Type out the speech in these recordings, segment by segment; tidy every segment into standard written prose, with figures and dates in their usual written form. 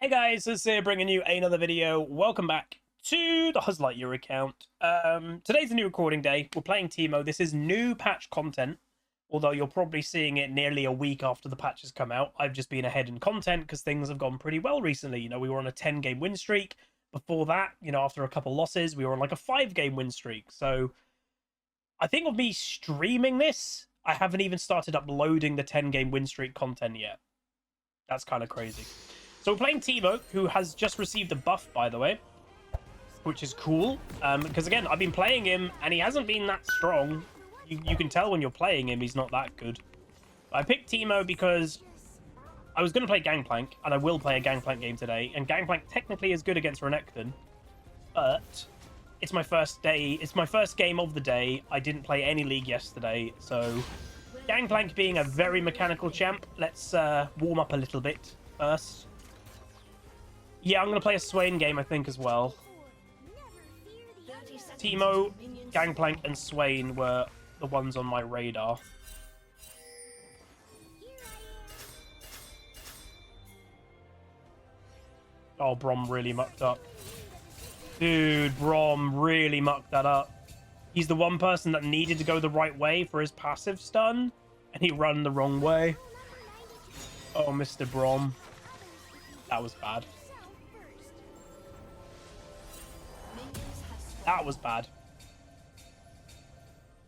Hey guys, this is here bringing you another video. Welcome back to the Huz Lightyear account. Today's a new recording day. We're playing Teemo. This is new patch content, although you're probably seeing it nearly a week after the patch has come out. I've just been ahead in content because things have gone pretty well recently. You know, we were on a 10-game win streak. Before that, you know, after a couple losses, we were on like a 5-game win streak. So I think with me streaming this, I haven't even started uploading the 10-game win streak content yet. That's kind of crazy. So we're playing Teemo, who has just received a buff, by the way, which is cool. Because, again, I've been playing him, and he hasn't been that strong. You can tell when you're playing him, he's not that good. I picked Teemo because I was going to play Gangplank, and I will play a Gangplank game today. And Gangplank technically is good against Renekton, but it's my first day. It's my first game of the day. I didn't play any League yesterday, so Gangplank being a very mechanical champ, let's warm up a little bit first. Yeah, I'm going to play a Swain game, I think, as well. Teemo, Gangplank, and Swain were the ones on my radar. Oh, Brom really mucked up. Dude, Brom really mucked that up. He's the one person that needed to go the right way for his passive stun, and he ran the wrong way. Oh, Mr. Brom. That was bad. That was bad.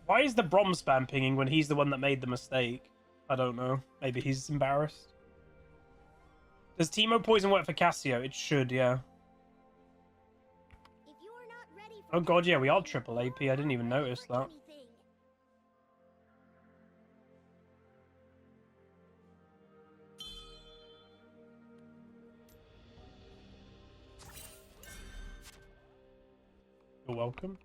Why is the Brom spam pinging when he's the one that made the mistake? I don't know. Maybe he's embarrassed. Does Teemo poison work for Cassio? It should, yeah. Oh god, yeah, we are triple AP. I didn't even notice that. You're welcome.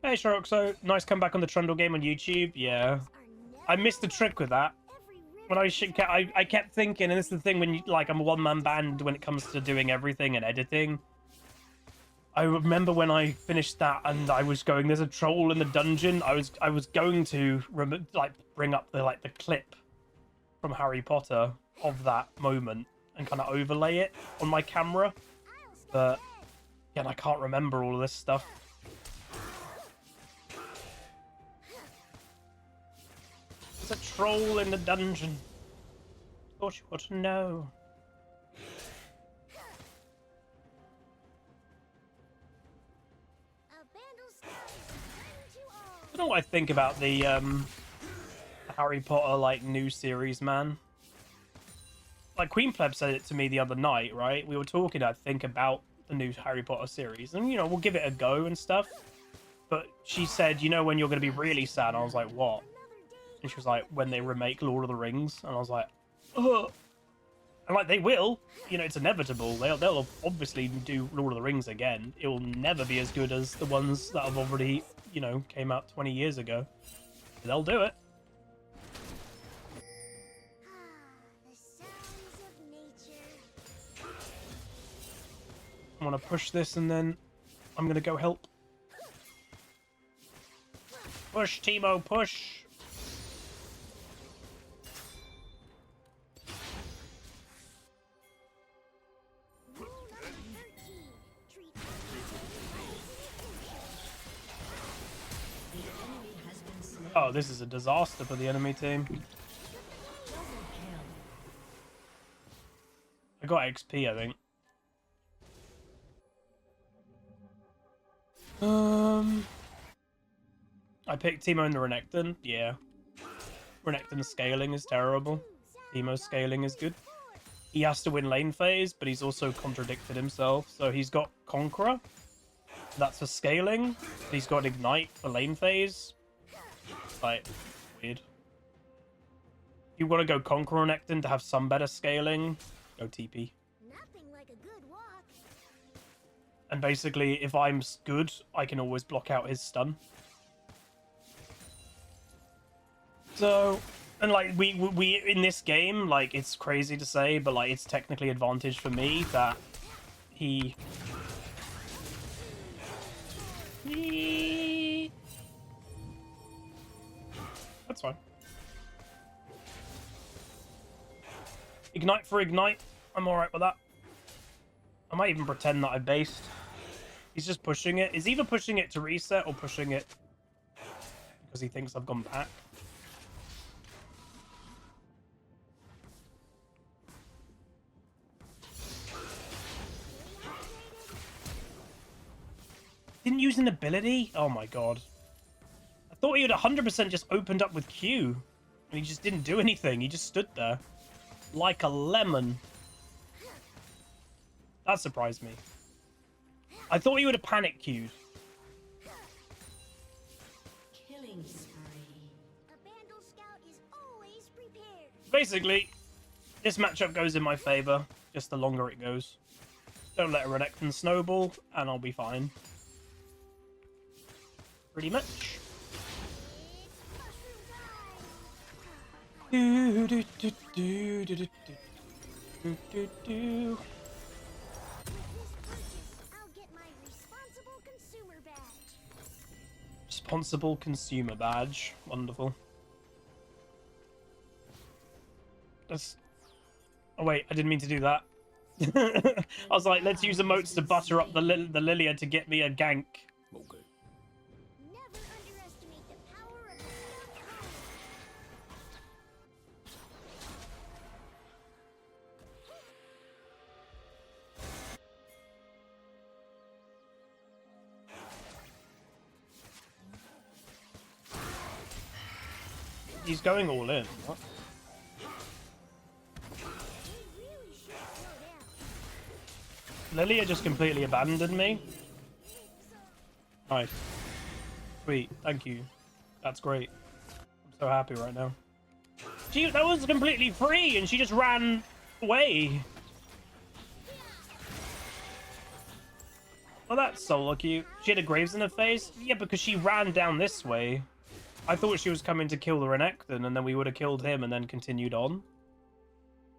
Hey, Shoroxo. Nice comeback on the Trundle game on YouTube. Yeah. I missed the trick with that. When I kept thinking, and this is the thing when you, like, I'm a one-man band when it comes to doing everything and editing. I remember when I finished that and I was going, there's a troll in the dungeon. I was going to bring up the clip from Harry Potter of that moment and kind of overlay it on my camera, but again, I can't remember all of this stuff. There's a troll in the dungeon. Thought you ought to know. I don't know what I think about the Harry Potter new series, man. Like Queen Pleb said it to me the other night, right? We were talking, I think, about the new Harry Potter series, and you know, we'll give it a go and stuff. But she said, you know, when you're going to be really sad, and I was like, what? And she was like, when they remake Lord of the Rings, and I was like, ugh. And like, they will, you know, it's inevitable. They'll obviously do Lord of the Rings again. It will never be as good as the ones that have already, you know, came out 20 years ago. They'll do it. I want to push this, and then I'm going to go help. Push, Teemo, push! Oh, this is a disaster for the enemy team. I got XP, I think. I picked Teemo in the Renekton. Yeah. Renekton's scaling is terrible. Teemo's scaling is good. He has to win lane phase, but he's also contradicted himself. So he's got Conqueror. That's for scaling. He's got Ignite for lane phase. Like, weird. If you want to go Conqueror Renekton to have some better scaling, go TP. And basically, if I'm good, I can always block out his stun. So, and like, we in this game, like, it's crazy to say, but like, it's technically advantage for me that he... That's fine. Ignite for Ignite. I'm alright with that. I might even pretend that I based. He's just pushing it. He's either pushing it to reset or pushing it because he thinks I've gone back. Didn't use an ability? Oh my god. I thought he would 100% just opened up with Q. And he just didn't do anything. He just stood there. Like a lemon. That surprised me. I thought he would have panic queued. Killing spree. A Bandle Scout is always prepared. Basically, this matchup goes in my favor. Just the longer it goes. Don't let a Renekton snowball, and I'll be fine. Pretty much. Do, do, do, do, do, do, do, do, do. Responsible consumer badge. Wonderful. That's... Oh wait, I didn't mean to do that. I was like, let's use emotes to butter up the Lilia to get me a gank. Okay. Never underestimate the power of the scout. He's going all in. What? Lilia just completely abandoned me. Nice. Sweet. Thank you. That's great. I'm so happy right now. That was completely free and she just ran away. Well, that's so lucky. She had a Graves in her face? Yeah, because she ran down this way. I thought she was coming to kill the Renekton, and then we would have killed him and then continued on.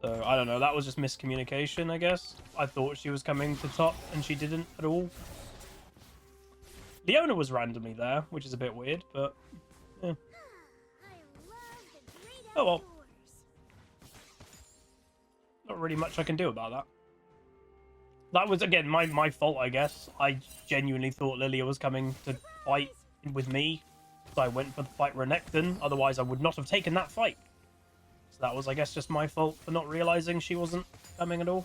So, I don't know. That was just miscommunication, I guess. I thought she was coming to top, and she didn't at all. Leona was randomly there, which is a bit weird, but... Yeah. Oh well. Not really much I can do about that. That was, again, my fault, I guess. I genuinely thought Lilia was coming to fight with me. So I went for the fight Renekton, otherwise I would not have taken that fight. So that was, I guess, just my fault for not realizing she wasn't coming at all.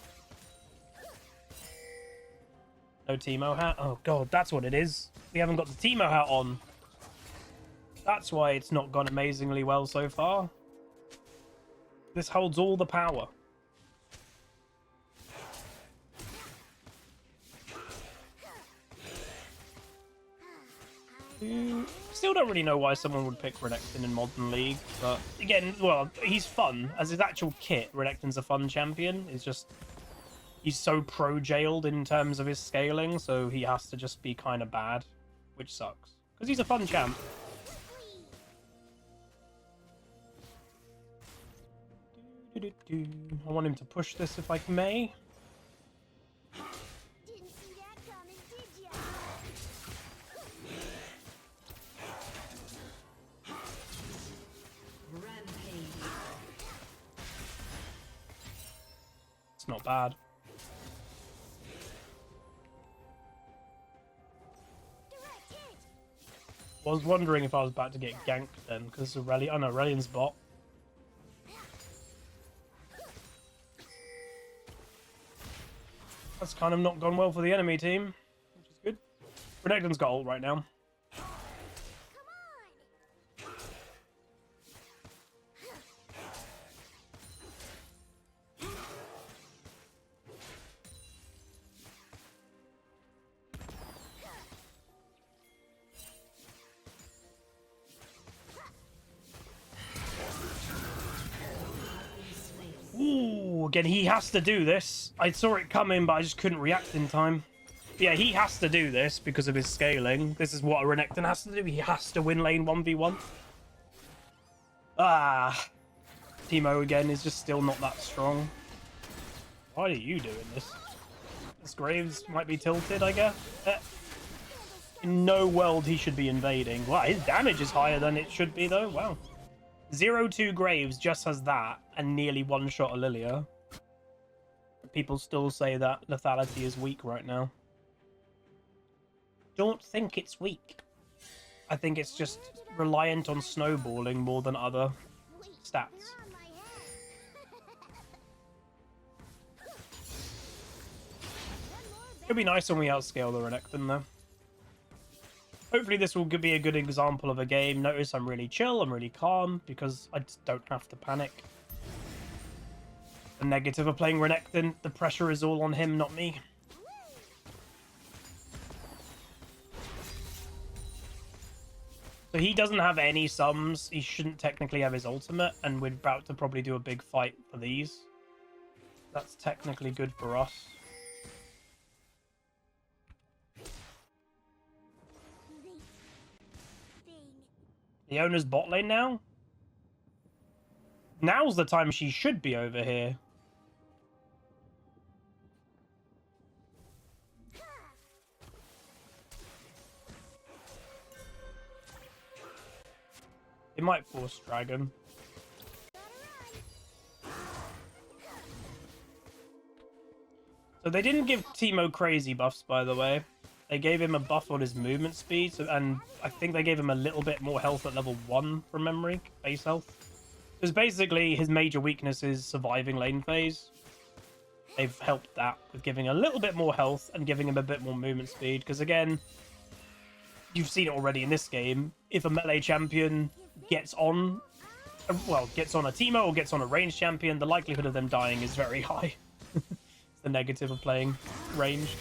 No Teemo hat? Oh god, that's what it is. We haven't got the Teemo hat on. That's why it's not gone amazingly well so far. This holds all the power. Still don't really know why someone would pick Renekton in Modern League, but again, well, he's fun. As his actual kit, Renekton's a fun champion. It's just, he's so pro-jailed in terms of his scaling, so he has to just be kind of bad, which sucks. Because he's a fun champ. I want him to push this if I may. Didn't see that coming, did ya? Rampage. It's not bad. I was wondering if I was about to get ganked then, because Aurelion, oh no, Aurelion's bot. That's kind of not gone well for the enemy team, which is good. Renekton's got ult right now. Ooh, again, he has to do this. I saw it coming, but I just couldn't react in time. Yeah, he has to do this because of his scaling. This is what a Renekton has to do. He has to win lane 1v1. Ah. Teemo, again, is just still not that strong. Why are you doing this? This Graves might be tilted, I guess. In no world he should be invading. Wow, his damage is higher than it should be, though. Wow. 0-2 Graves just has that and nearly one-shot a Lilia. people still say that lethality is weak right now. Don't think it's weak. I think it's just reliant on snowballing more than other stats. It'd be nice when we outscale the Renekton, though. Hopefully this will be a good example of a game. Notice I'm really chill, I'm really calm, because I just don't have to panic. The negative of playing Renekton, the pressure is all on him, not me. So he doesn't have any sums. He shouldn't technically have his ultimate, and we're about to probably do a big fight for these. That's technically good for us. The owner's bot lane now? Now's the time she should be over here. It might force dragon. So they didn't give Teemo crazy buffs, by the way. They gave him a buff on his movement speed, and I think they gave him a little bit more health at level 1 from memory, base health. Because basically his major weakness is surviving lane phase. They've helped that with giving a little bit more health and giving him a bit more movement speed. Because again, you've seen it already in this game. If a melee champion gets on, well, gets on a Teemo or gets on a ranged champion, the likelihood of them dying is very high. It's the negative of playing ranged.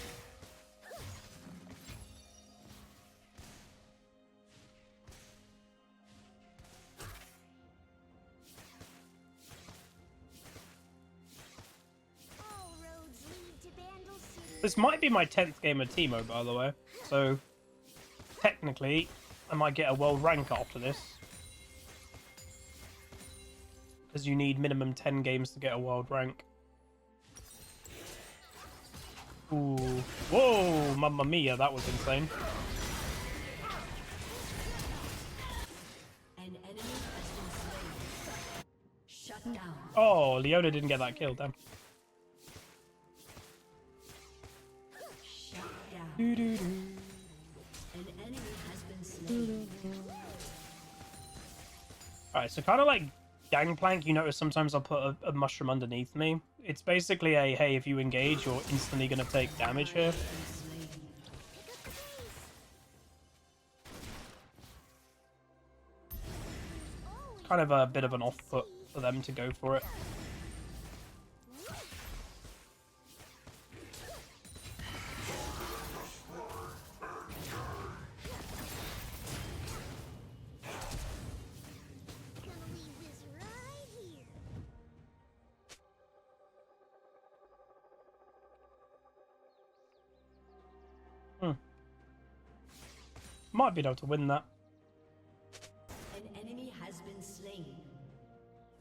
This might be my 10th game of Teemo, by the way. So, technically, I might get a world rank after this. Because you need minimum 10 games to get a world rank. Ooh. Whoa! Mamma mia, that was insane. An enemy has been slain. Shut down. Oh, Leona didn't get that kill, damn. An enemy has been slain. Alright, so kind of like Gangplank, you notice sometimes I'll put a mushroom underneath me. It's basically a, hey, if you engage, you're instantly going to take damage here. It's kind of a bit of an off-put for them to go for it. Might be able to win that. An enemy has been slain.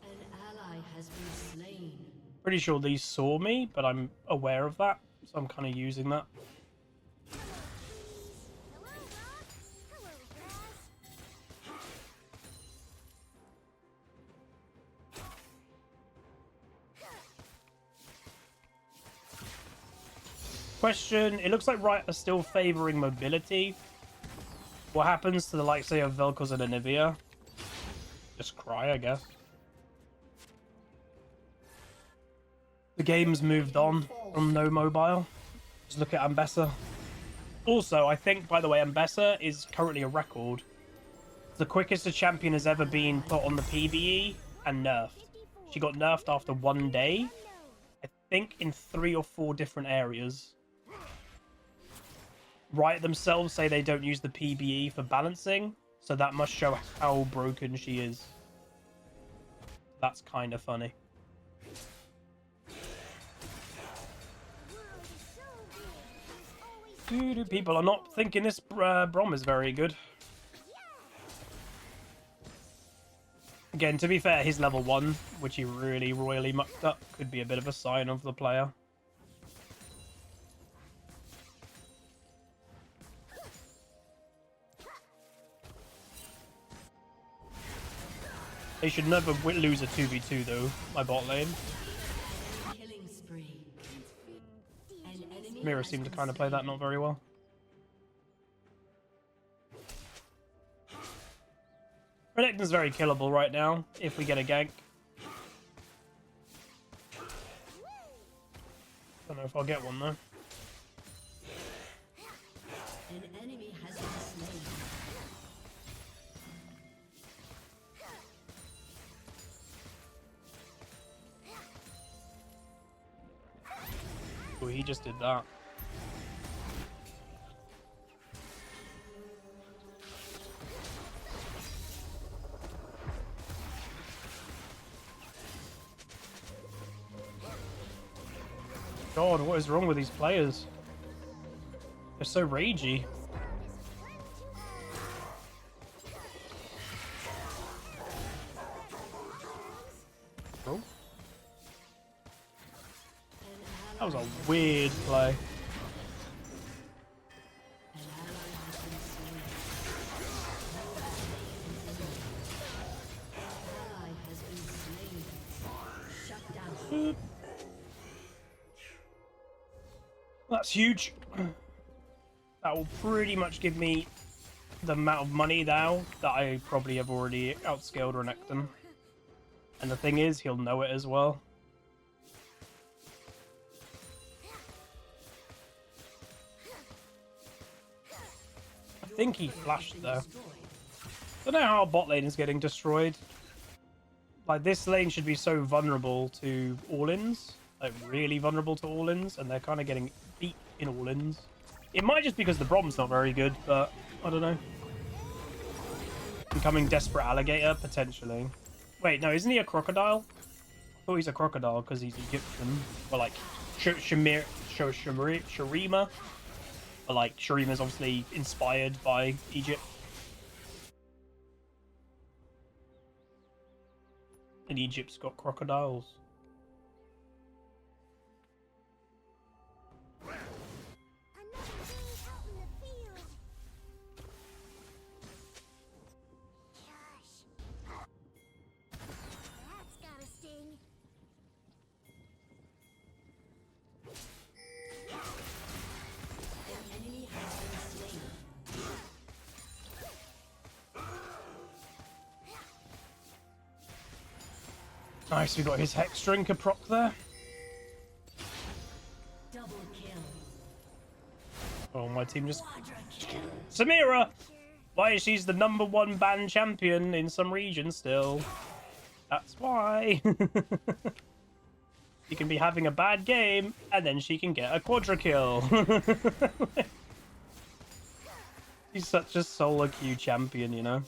An ally has been slain. Pretty sure these saw me, but I'm aware of that, so I'm kind of using that. Question, it looks like Riot are still favouring mobility. What happens to the likes, say, of Vel'Koz and Anivia? Just cry, I guess. The game's moved on from no mobile. Just look at Ambessa. Also, I think, by the way, Ambessa is currently a record. It's the quickest a champion has ever been put on the PvE and nerfed. She got nerfed after 1 day. I think in 3 or 4 different areas. Riot themselves say they don't use the PBE for balancing, so that must show how broken she is. That's kind of funny. Dude, people are not thinking this Brom is very good. Again, to be fair, his level 1, which he really royally mucked up, could be a bit of a sign of the player. They should never lose a 2v2 though, my bot lane. Killing spree. Samira seemed to kind of play that not very well. Renekton's very killable right now, if we get a gank. Don't know if I'll get one, though. An enemy has been slain. Oh, he just did that. God, what is wrong with these players? They're so ragey. Oh. That was a weird play. An ally has been slain. An ally has been slain. Shut down. That's huge. That will pretty much give me the amount of money now that I probably have already outscaled Renekton. And the thing is, he'll know it as well. I think he flashed though. Don't know how our bot lane is getting destroyed. Like, this lane should be so vulnerable to all-ins. Like, really vulnerable to all-ins, and they're kind of getting beat in all-ins. It might just because the Brom's not very good, but I don't know. Becoming Desperate Alligator, potentially. Wait, no, isn't he a crocodile? I thought he's a crocodile because he's Egyptian. Well, like, Sharima. But, like, Sharima's obviously inspired by Egypt. And Egypt's got crocodiles. Nice, we got his Hex Drinker proc there. Double kill. Oh, my team just... Samira! Why, she's the #1 banned champion in some regions still. That's why. She can be having a bad game, and then she can get a quadra kill. She's such a solo queue champion, you know?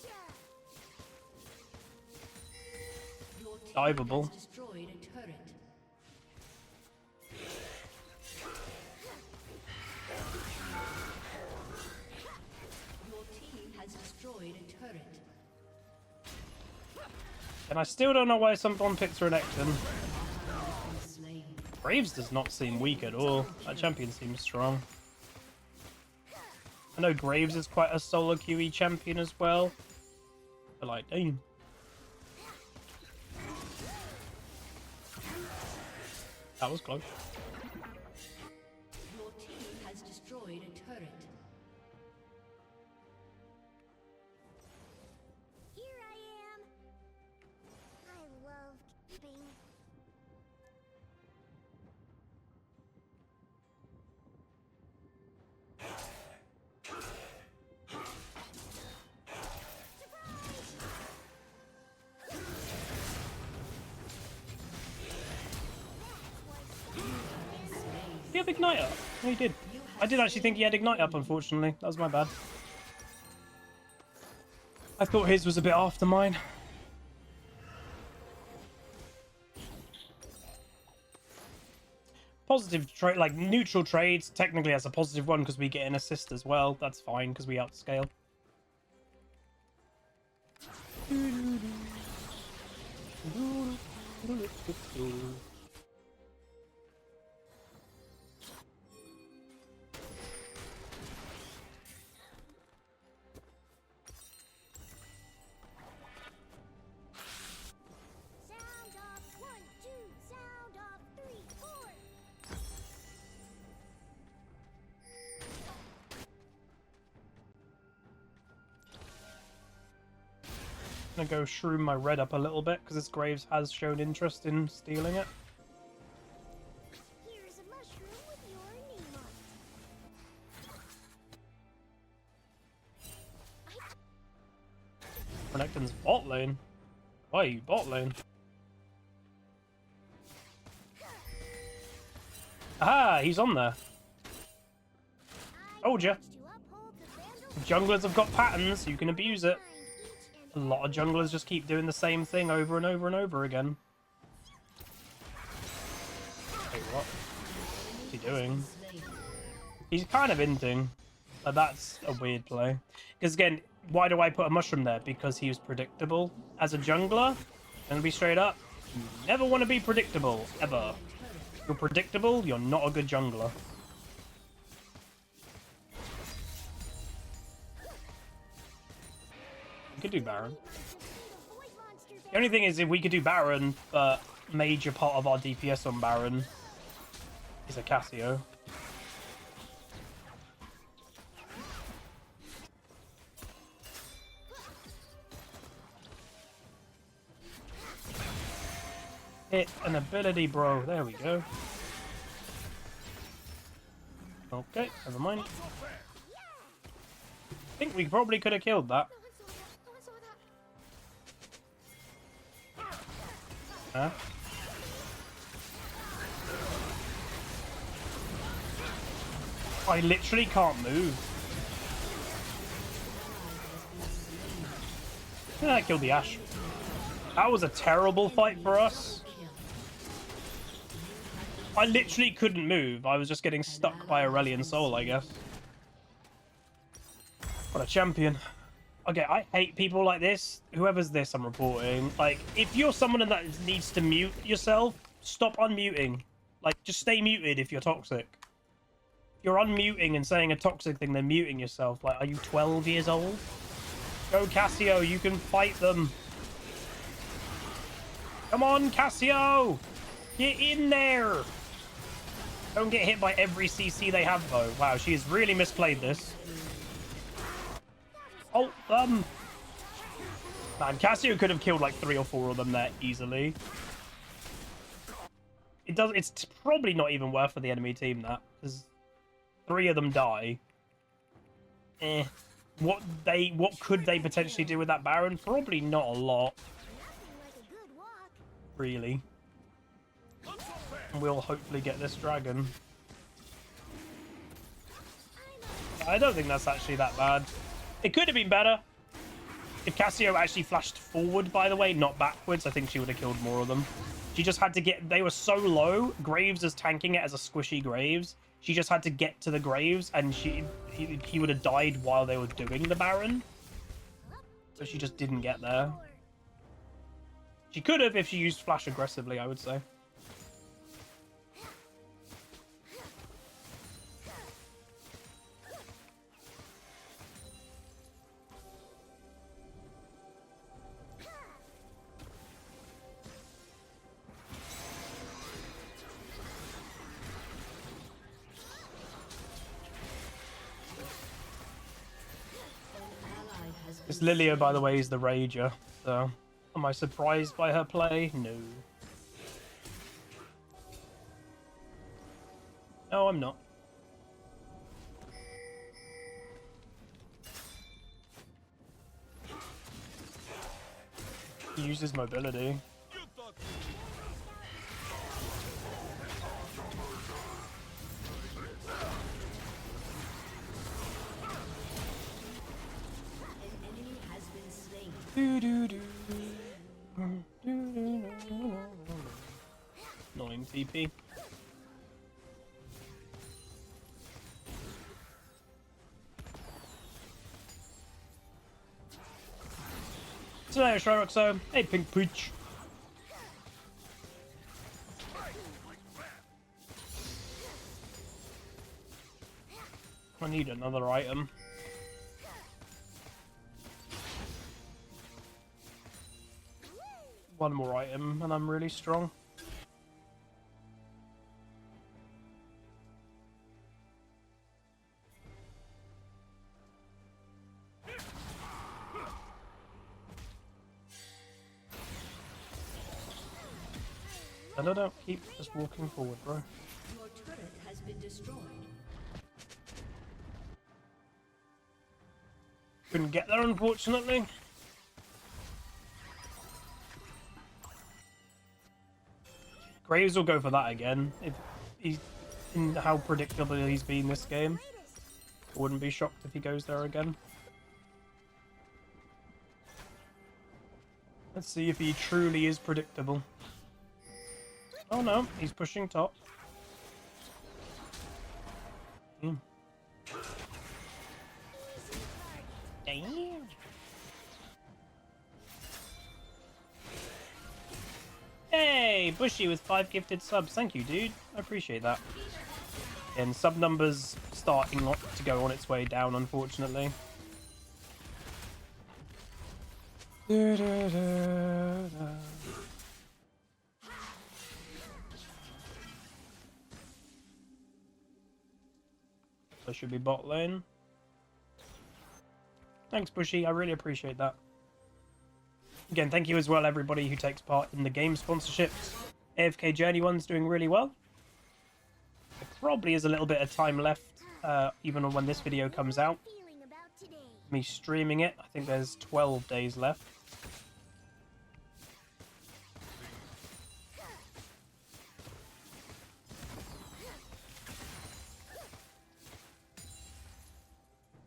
Diveable. Destroyed a turret. Your team has destroyed a turret. And I still don't know why someone picked Renekton. Slain. Graves does not seem weak at all. That champion seems strong. I know Graves is quite a solo QE champion as well. But like, damn. That was close. Your team has destroyed a turret. Here I am. I love camping. Did he have Ignite up? No, he did. I did actually think he had Ignite up, unfortunately. That was my bad. I thought his was a bit after mine. Positive trade, like neutral trades, technically that's a positive one because we get an assist as well. That's fine because we outscale. Sound off 1, 2, sound off 3, 4. gonna go shroom my red up a little bit because this Graves has shown interest in stealing it. Here is a mushroom with your name on it. Renekton's bot lane. Why are you bot lane? Aha, he's on there. Told ya. To uphold the Vandal Junglers have got patterns, you can abuse it. behind each A and lot of junglers just keep doing the same thing over and over and over again. Wait, what? What's he doing? He's kind of inting. But that's a weird play. Because again, why do I put a mushroom there? Because he was predictable. As a jungler, gonna be straight up, you never want to be predictable, ever. If you're predictable, you're not a good jungler. We could do Baron. void monsters The only thing is, if we could do Baron, but major part of our DPS on Baron is a Cassio. Hit an ability, bro. There we go. Okay, never mind. I think we probably could have killed that. Huh? I literally can't move. Yeah, I killed the Ash. That was a terrible fight for us. I literally couldn't move. I was just getting stuck by Aurelion Soul, I guess. What a champion. Okay, I hate people like this. Whoever's this I'm reporting. Like, if you're someone that needs to mute yourself, stop unmuting. Like, just stay muted if you're toxic. If you're unmuting and saying a toxic thing, then muting yourself. Like, are you 12 years old? Go, Cassio. You can fight them. Come on, Cassio. Get in there. Don't get hit by every CC they have, though. Wow, she has really misplayed this. Oh, man, Cassio could have killed like 3 or 4 of them there easily. It's probably not even worth for the enemy team that, because 3 of them die. What could they potentially do with that Baron? Probably not a lot, like a good walk. really. And we'll hopefully get this dragon. I don't think that's actually that bad. It could have been better. If Cassio actually flashed forward, by the way, not backwards, I think she would have killed more of them. She just had to get... They were so low. Graves is tanking it as a squishy Graves. She just had to get to the Graves, and he would have died while they were doing the Baron. So she just didn't get there. She could have if she used flash aggressively, I would say. This Lilia, by the way, is the Rager. So, am I surprised by her play? No. No, I'm not. He uses mobility. Annoying TP. So there, Shroxo. Hey, Pink Pooch. I need another item. One more item, and I'm really strong. No. Keep just walking forward, bro. Your turret has been destroyed. Couldn't get there, unfortunately. Graves will go for that again. If he's in how predictable he's been this game, I wouldn't be shocked if he goes there again. Let's see if he truly is predictable. Oh no, he's pushing top. Damn. Hey, Bushy with 5 gifted subs. Thank you, dude. I appreciate that. And sub numbers starting to go on its way down, unfortunately. So should be bot lane. Thanks, Bushy. I really appreciate that. Again, thank you as well, everybody who takes part in the game sponsorships. AFK Journey one's doing really well. There probably is a little bit of time left, even when this video comes out. Feeling about today. Me streaming it, I think there's 12 days left.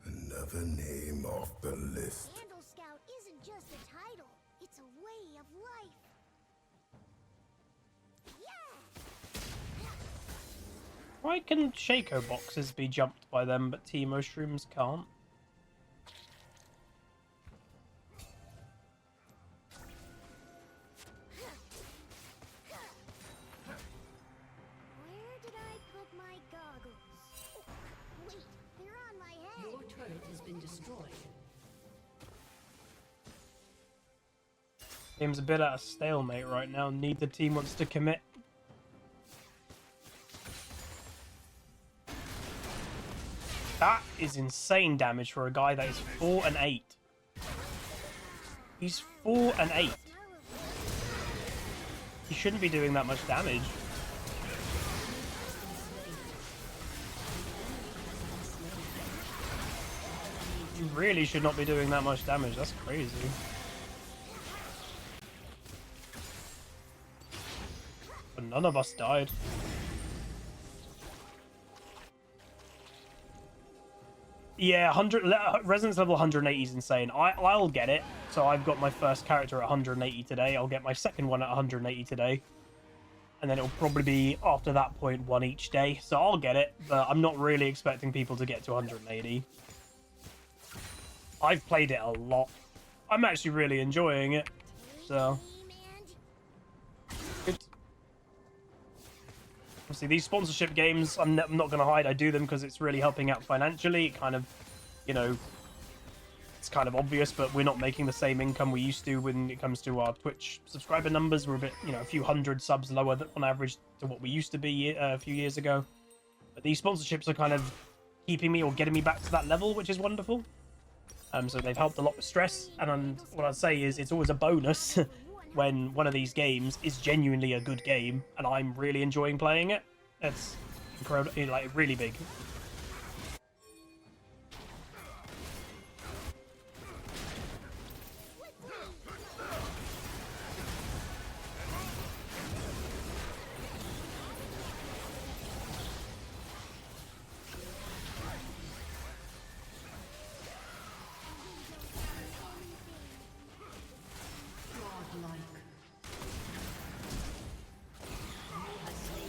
Another name off the list. Vandal Scout isn't just a title, it's a way of life. Yeah! Why can Shaco boxes be jumped by them, but Teemo shrooms can't? Where did I put my goggles? Wait, they're on my head. Your turret has been destroyed. Game's a bit at a stalemate right now. Neither team wants to commit. That is insane damage for a guy that is 4 and 8. He's 4 and 8. He shouldn't be doing that much damage. You really should not be doing that much damage. That's crazy. But none of us died. Yeah, 100 resonance level 180 is insane. I'll get it. So I've got my first character at 180 today. I'll get my second one at 180 today. And then it'll probably be, after that point, one each day. So I'll get it, but I'm not really expecting people to get to 180. I've played it a lot. I'm actually really enjoying it. So, good. Obviously, these sponsorship games, I'm not going to hide, I do them because it's really helping out financially. It kind of, you know, it's kind of obvious, but we're not making the same income we used to when it comes to our Twitch subscriber numbers. We're a bit, you know, a few hundred subs lower on average to what we used to be a few years ago. But these sponsorships are kind of keeping me or getting me back to that level, which is wonderful. So they've helped a lot with stress, and what I'd say is it's always a bonus when one of these games is genuinely a good game, and I'm really enjoying playing it. It's incredible, like really big.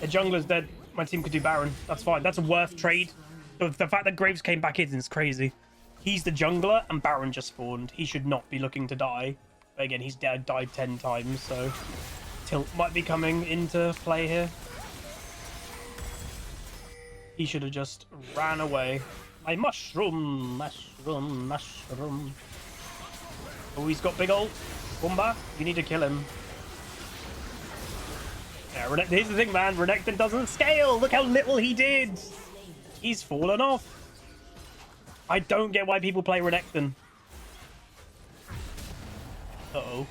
The jungler's dead. My team could do Baron. That's fine. That's a worth trade. The fact that Graves came back in is crazy. He's the jungler and Baron just spawned. He should not be looking to die. But again, he's died 10 times, so tilt might be coming into play here. He should have just ran away. My mushroom. Oh, he's got big ult. Boomba, you need to kill him. Yeah, here's the thing, man. Renekton doesn't scale. Look how little he did. He's fallen off. I don't get why people play Renekton. Uh-oh.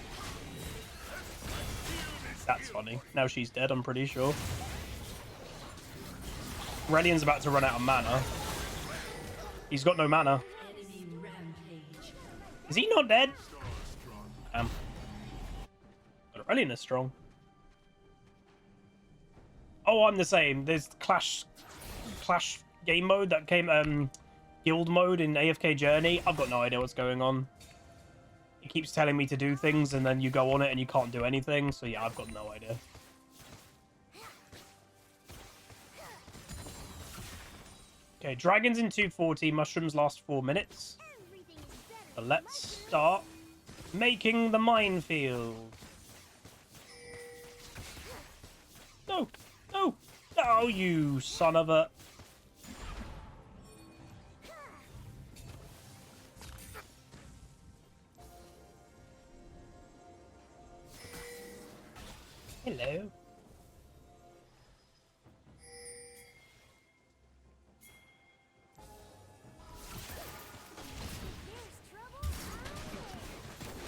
That's funny. Now she's dead, I'm pretty sure. Aurelian's about to run out of mana. He's got no mana. Enemy rampage. Is he not dead? But Aurelian is strong. Oh, I'm the same. There's Clash game mode that came, guild mode in AFK Journey. I've got no idea what's going on. It keeps telling me to do things, and then you go on it and you can't do anything. So yeah, I've got no idea. Okay, dragons in 240, mushrooms last 4 minutes. So let's start making the minefield. No, no, no, you son of a... Hello.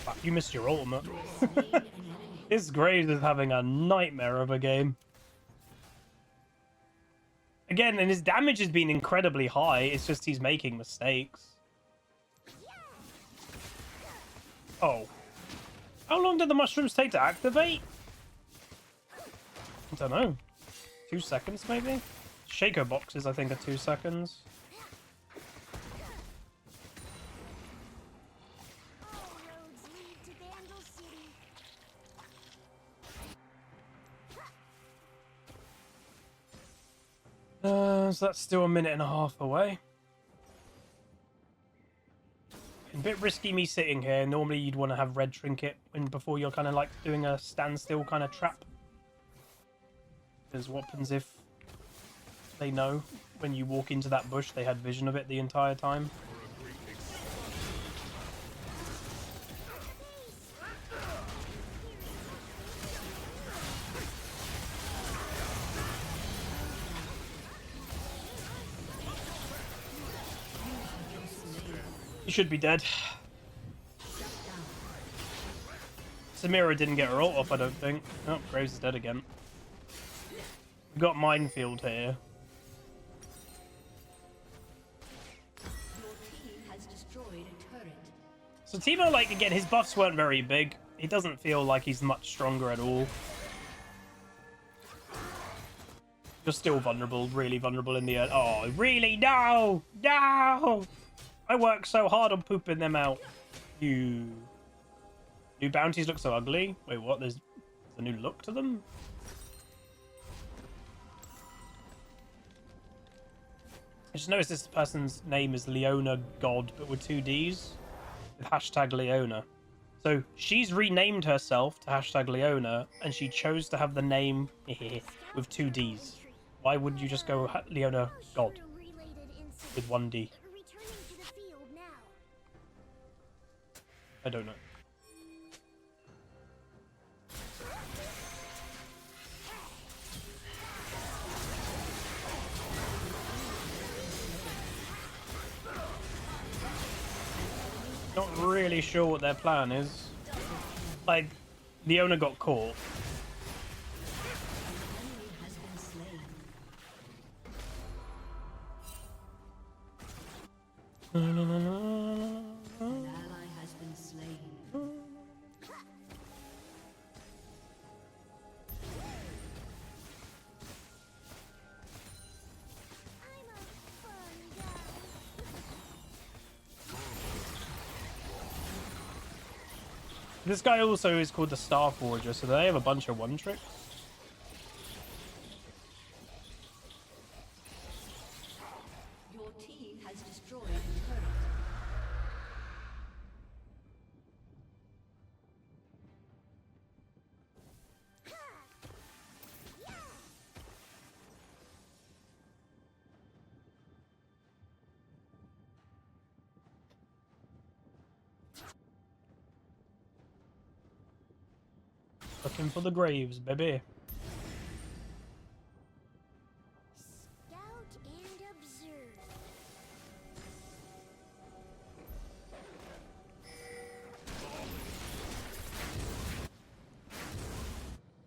Fuck, you missed your ultimate. This Graves is having a nightmare of a game. Again, and his damage has been incredibly high. It's just he's making mistakes. Oh. How long did the mushrooms take to activate? I don't know. 2 seconds, maybe? Shaco boxes, I think, are 2 seconds. All roads lead to Vandal City. So that's still a minute and a half away. A bit risky me sitting here. Normally you'd want to have red trinket when before you're kind of like doing a standstill kind of trap. Because what happens if they know when you walk into that bush they had vision of it the entire time? You should be dead. Samira didn't get her ult off, I don't think. Oh, Graves is dead again. We've got minefield here. Your team has destroyed a turret. So Teemo, like, again, his buffs weren't very big. He doesn't feel like he's much stronger at all. You're still vulnerable, really vulnerable in the end. Oh, really? No! No! I worked so hard on pooping them out. You... New bounties look so ugly. Wait, what? There's a new look to them? I just noticed this person's name is Leona God, but with 2 Ds. With hashtag Leona. So she's renamed herself to hashtag Leona, and she chose to have the name with 2 Ds. Why wouldn't you just go Leona God with 1 D? Returning to the field now. I don't know. Not really sure what their plan is. Like, the owner got caught. Enemy has been slain. An ally has been slain. I'm a fun guy. This guy also is called the Star Forger, so they have a bunch of one tricks. Your team has destroyed a turret. Looking for the graves, baby. Scout and observe.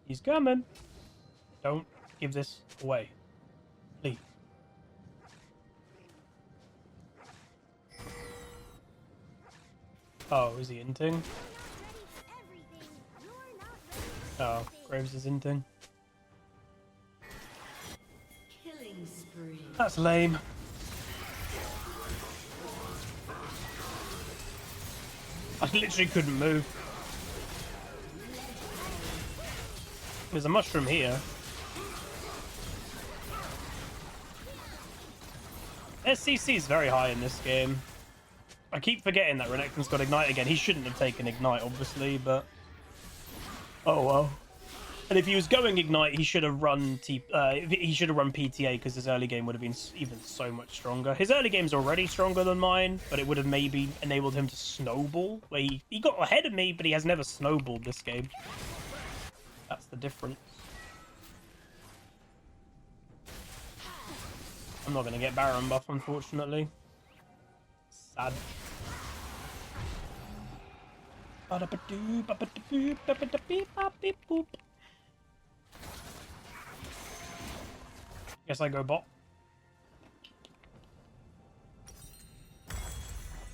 He's coming. Don't give this away. Please. Oh, is he inting? Oh, Graves is inting. Killing spree. That's lame. I literally couldn't move. There's a mushroom here. SCC is very high in this game. I keep forgetting that Renekton's got Ignite again. He shouldn't have taken Ignite, obviously, but... Oh, well. And if he was going Ignite, he should have run he should have run PTA, because his early game would have been even so much stronger. His early game's already stronger than mine, but it would have maybe enabled him to snowball. Where he got ahead of me, but he has never snowballed this game. That's the difference. I'm not going to get Baron buff, unfortunately. Sad. Guess I go bot.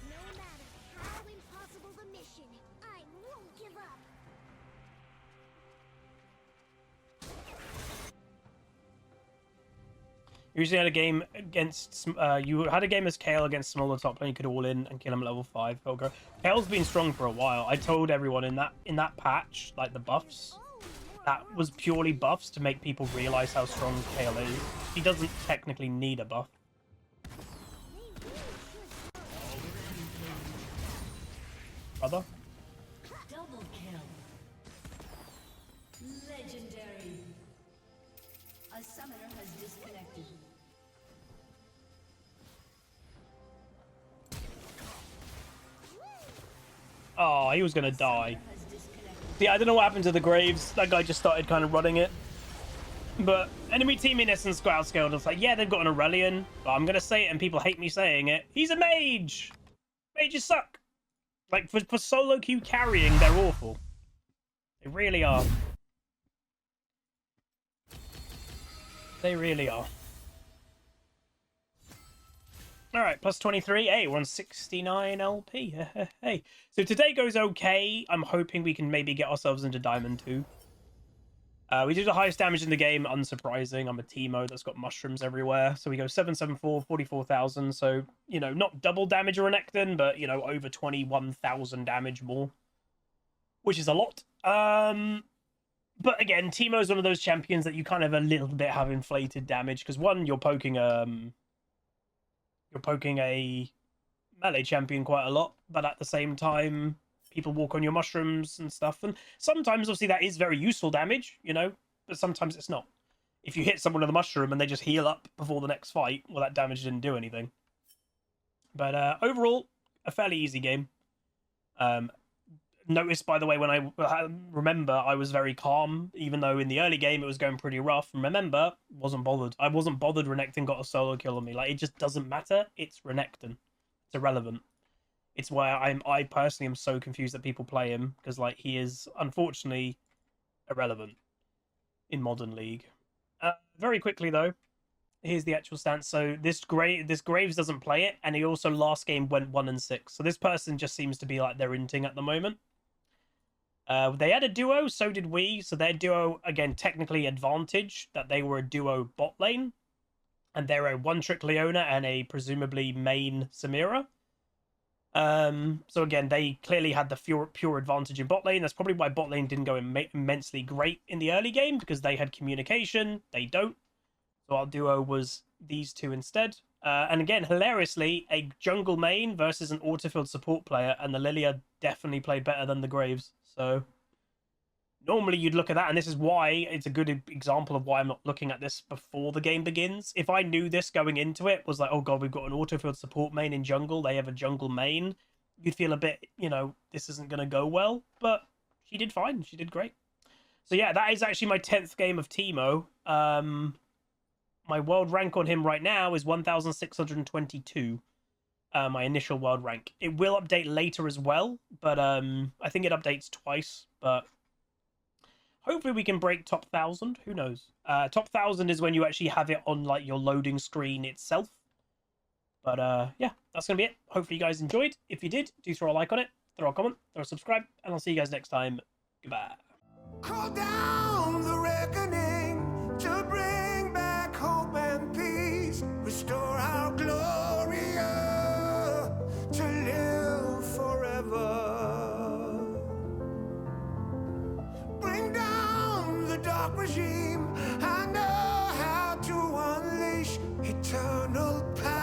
No matter how impossible the mission, I won't give up. Usually had a game against you had a game as Kale against smaller top lane. You could all in and kill him at level 5. Go. Kale's been strong for a while. I told everyone in that patch, like the buffs, that was purely buffs to make people realize how strong Kale is. He doesn't technically need a buff. Brother. Double kill. Legendary. A summoner has disconnected. Oh, he was gonna die. Has disconnected. Yeah, I don't know what happened to the Graves. That guy just started kind of running it. But enemy team in Essence got outscaled. It's like, yeah, they've got an Aurelion, but I'm gonna say it, and people hate me saying it. He's a mage. Mages suck. Like for solo queue carrying, they're awful. They really are. They really are. All right, plus 23. Hey, we're on 69 LP. Hey. So today goes okay. I'm hoping we can maybe get ourselves into Diamond 2. We do the highest damage in the game, unsurprising. I'm a Teemo that's got mushrooms everywhere. So we go 774, 44,000. So, you know, not double damage or Renekton, but, you know, over 21,000 damage more. Which is a lot. But again, Teemo's one of those champions that you kind of a little bit have inflated damage. Because one, you're poking a melee champion quite a lot. But at the same time, people walk on your mushrooms and stuff. And sometimes, obviously, that is very useful damage, you know, but sometimes it's not. If you hit someone with a mushroom and they just heal up before the next fight, well, that damage didn't do anything. But overall, a fairly easy game. Notice, by the way, when I remember, I was very calm, even though in the early game it was going pretty rough. And remember, wasn't bothered. I wasn't bothered Renekton got a solo kill on me. Like, it just doesn't matter. It's Renekton. It's irrelevant. It's why I personally am so confused that people play him, because like he is unfortunately irrelevant in modern League. Very quickly though, here's the actual stance. So this Graves doesn't play it, and he also last game went 1 and 6. So this person just seems to be like they're inting at the moment. They had a duo, so did we. So their duo again technically advantage that they were a duo bot lane, and they're a one-trick Leona and a presumably main Samira. So again, they clearly had the pure advantage in bot lane. That's probably why bot lane didn't go immensely great in the early game, because they had communication. They don't. So our duo was these two instead. And again, hilariously, a jungle main versus an autofield support player, and the Lilia definitely played better than the Graves. So normally you'd look at that, and this is why it's a good example of why I'm not looking at this before the game begins. If I knew this going into it was like, oh god, we've got an autofield support main in jungle, they have a jungle main, you'd feel a bit, you know, this isn't going to go well. But she did fine. She did great. So yeah, that is actually my 10th game of Teemo. My world rank on him right now is 1,622. My initial world rank. It will update later as well, but I think it updates twice. But Hopefully we can break top 1,000. Who knows? Top 1,000 is when you actually have it on like your loading screen itself. But yeah, that's going to be it. Hopefully you guys enjoyed. If you did, do throw a like on it, throw a comment, throw a subscribe, and I'll see you guys next time. Goodbye. Call down the reckoning to bring back hope and peace. Restore our Gloria to live forever. Bring down the dark regime. I know how to unleash eternal power.